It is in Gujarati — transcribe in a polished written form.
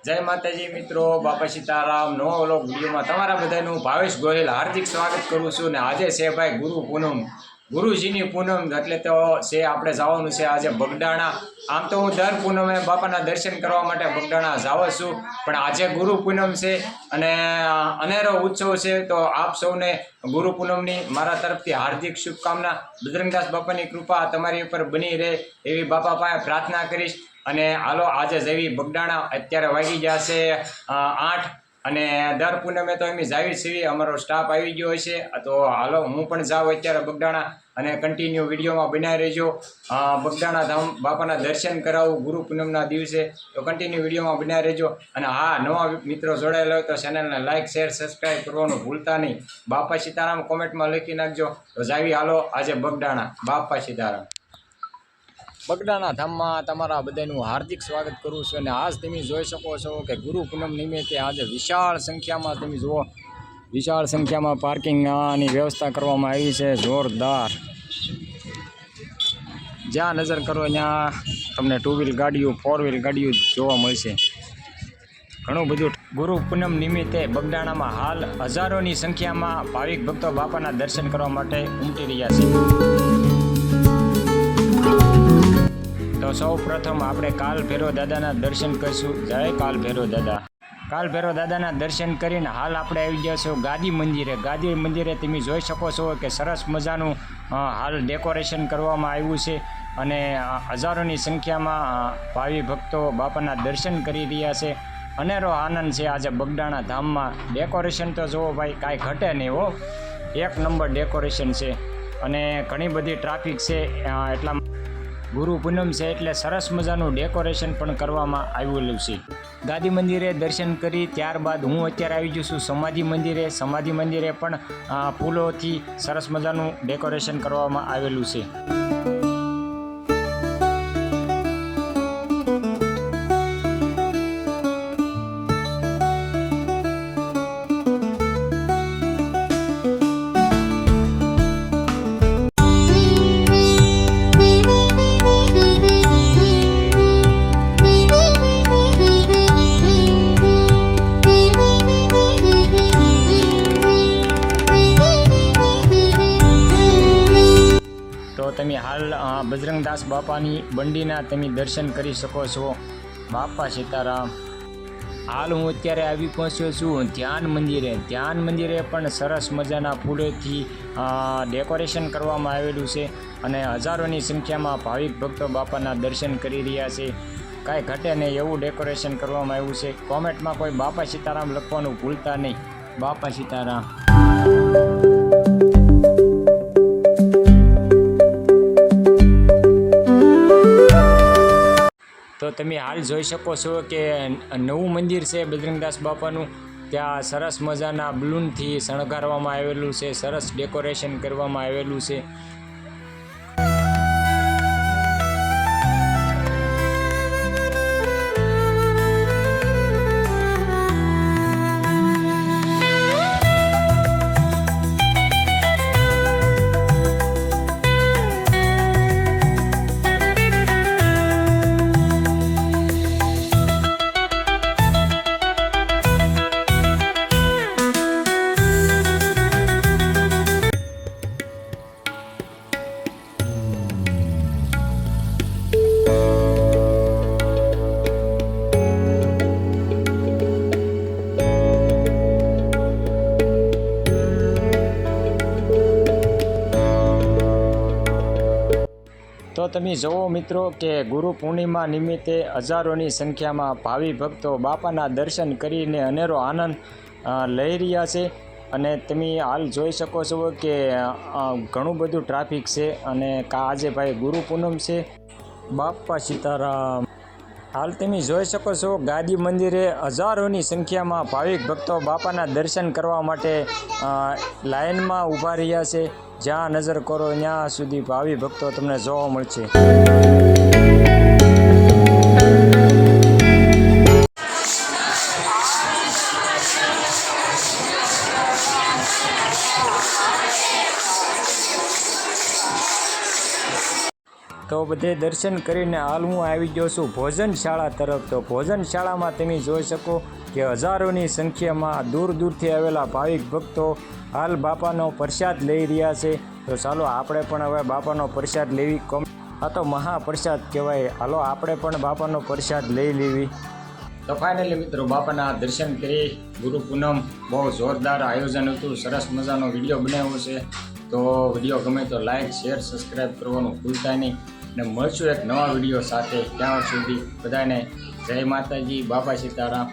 જય માતાજી મિત્રો, બાપા સીતારામ નો વ્લોગ વિડીયોમાં તમારા બધાનું ભાવેશ ગોહિલ હાર્દિક સ્વાગત કરું છું. ને આજે છે ભાઈ ગુરુ પૂનમ, ગુરુજીની પૂનમ, એટલે તો છે આપણે જવાનું છે આજે બગડાણા. આમ તો હું દર પૂનમે બાપાના દર્શન કરવા માટે બગડાણા જાઉં છું, પણ આજે ગુરુ પૂનમ છે અને અનેરો ઉત્સવ છે. તો આપ સૌને ગુરુ પૂનમની મારા તરફથી હાર્દિક શુભકામના. બજરંગદાસ બાપાની કૃપા તમારી ઉપર બની રહે એવી બાપા પાસે પ્રાર્થના કરીશ. અને હાલો આજે જવી બગડાણા. અત્યારે વાગી ગયા છે 8 અને દર પૂનમે તો એમ જાવી છીએ, અમારો સ્ટાફ આવી ગયો હશે. તો હાલો હું પણ જાઉં અત્યારે બગડાણા અને કન્ટિન્યુ વિડીયોમાં બનાવી રહેજો. બગડાણા ધામ બાપાના દર્શન કરાવું ગુરુ પૂનમના દિવસે, તો કન્ટિન્યુ વિડીયોમાં બનાવી રહેજો. અને હા, નવા મિત્રો જોડાયેલા હોય તો ચેનલને લાઇક શેર સબસ્ક્રાઈબ કરવાનું ભૂલતા નહીં. બાપા સીતારામ કોમેન્ટમાં લખી નાખજો. તો જાવી હાલો આજે બગડાણા. બાપા સીતારામ. બગડાણા ધામમાં તમારા બધાનું હાર્દિક સ્વાગત કરું છું. અને આજ તમે જોઈ શકો છો કે ગુરુ પૂનમ નિમિત્તે આજે વિશાળ સંખ્યામાં તમે જુઓ, વિશાળ સંખ્યામાં પાર્કિંગની વ્યવસ્થા કરવામાં આવી છે. જોરદાર, જ્યાં નજર કરો ત્યાં તમને 2 વ્હીલ ગાડીઓ 4 વ્હીલ ગાડીઓ જોવા મળશે. ઘણું બધું. ગુરુ પૂનમ નિમિત્તે બગડાણામાં હાલ હજારોની સંખ્યામાં ભાવિક ભક્તો બાપાના દર્શન કરવા માટે ઉમટી રહ્યા છે. તો સૌ પ્રથમ આપણે કાલ ભૈરવ દાદાના દર્શન કરીશું. જય કાલ ભૈરવ દાદા. કાલ ભૈરવ દાદાના દર્શન કરીને હાલ આપણે આવી ગયા છો ગાદી મંદિરે. ગાદી મંદિરે તમે જોઈ શકો છો કે સરસ મજાનું હાલ ડેકોરેશન કરવામાં આવ્યું છે અને હજારોની સંખ્યામાં ભાવિ ભક્તો બાપાના દર્શન કરી રહ્યા છે. અનેરો આનંદ છે આજે બગડાણા ધામમાં. ડેકોરેશન તો જુઓ ભાઈ, કાંઈ ઘટે નહીં હો, 1 નંબર ડેકોરેશન છે અને ઘણી બધી ટ્રાફિક છે. એટલા ગુરુ પૂનમ છે એટલે સરસ મજાનું ડેકોરેશન પણ કરવામાં આવેલું છે. ગાદી મંદિરે દર્શન કરી ત્યારબાદ હું અત્યારે આવી જઉં છું સમાધિ મંદિરે. સમાધિ મંદિરે પણ ફૂલોથી સરસ મજાનું ડેકોરેશન કરવામાં આવેલું છે. તો તમે હાલ બજરંગદાસ બાપાની બંડીના તમે દર્શન કરી શકો છો. બાપા સીતારામ. હાલ હું અત્યારે આવી પહોંચ્યો છું ધ્યાન મંદિરે. ધ્યાન મંદિરે પણ સરસ મજાના ફૂલોથી ડેકોરેશન કરવામાં આવેલું છે અને હજારોની સંખ્યામાં ભાવિક ભક્તો બાપાના દર્શન કરી રહ્યા છે. કાંઈ ઘટે નહીં એવું ડેકોરેશન કરવામાં આવ્યું છે. કોમેન્ટમાં કોઈ બાપા સીતારામ લખવાનું ભૂલતા નહીં. બાપા સીતારામ. તો તમે હાલ જોઈ શકો છો કે નવું મંદિર છે બજરંગદાસ બાપાનું. ત્યાં સરસ મજાના બલૂનથી શણગારવામાં આવેલું છે, સરસ ડેકોરેશન કરવામાં આવેલું છે. તો તમે જુઓ મિત્રો કે ગુરુ પૂર્ણિમા નિમિત્તે હજારોની સંખ્યામાં ભાવિ ભક્તો બાપાના દર્શન કરીને અનેરો આનંદ લઈ રહ્યા છે. અને તમે હાલ જોઈ શકો છો કે ઘણું બધું ટ્રાફિક છે અને આજે ભાઈ ગુરુ પૂનમ છે. બાપા સીતારામ. હાલ તમે જોઈ શકો છો ગાદી મંદિરે હજારોની સંખ્યામાં ભાવિક ભક્તો બાપાના દર્શન કરવા માટે લાઇનમાં ઊભા રહ્યા છે. જ્યાં નજર કરો ત્યાં સુધી ભાવિ ભક્તો તમને જોવા મળશે. તો બધે દર્શન કરીને હાલ હું આવી ગયો છું ભોજનશાળા તરફ. તો ભોજનશાળામાં તમે જોઈ શકો કે હજારોની સંખ્યામાં દૂર દૂરથી આવેલા ભાવિક ભક્તો હાલ બાપાનો પ્રસાદ લઈ રહ્યા છે. તો ચાલો આપણે પણ હવે બાપાનો પ્રસાદ લેવી. આ તો મહાપ્રસાદ કહેવાય. હાલો આપણે પણ બાપાનો પ્રસાદ લઈ લેવી. તો ફાઇનલી મિત્રો બાપાના દર્શન કરી. ગુરુ પૂનમ બહુ જોરદાર આયોજન હતું. સરસ મજાનો વિડીયો બનાવ્યો છે. તો વિડીયો ગમે તો લાઈક શેર સબસ્ક્રાઈબ કરવાનું ભૂલતા નહીં. અને મળશું એક નવા વિડીયો સાથે. ત્યાં સુધી બધાને જય માતાજી, બાપા સીતારામ.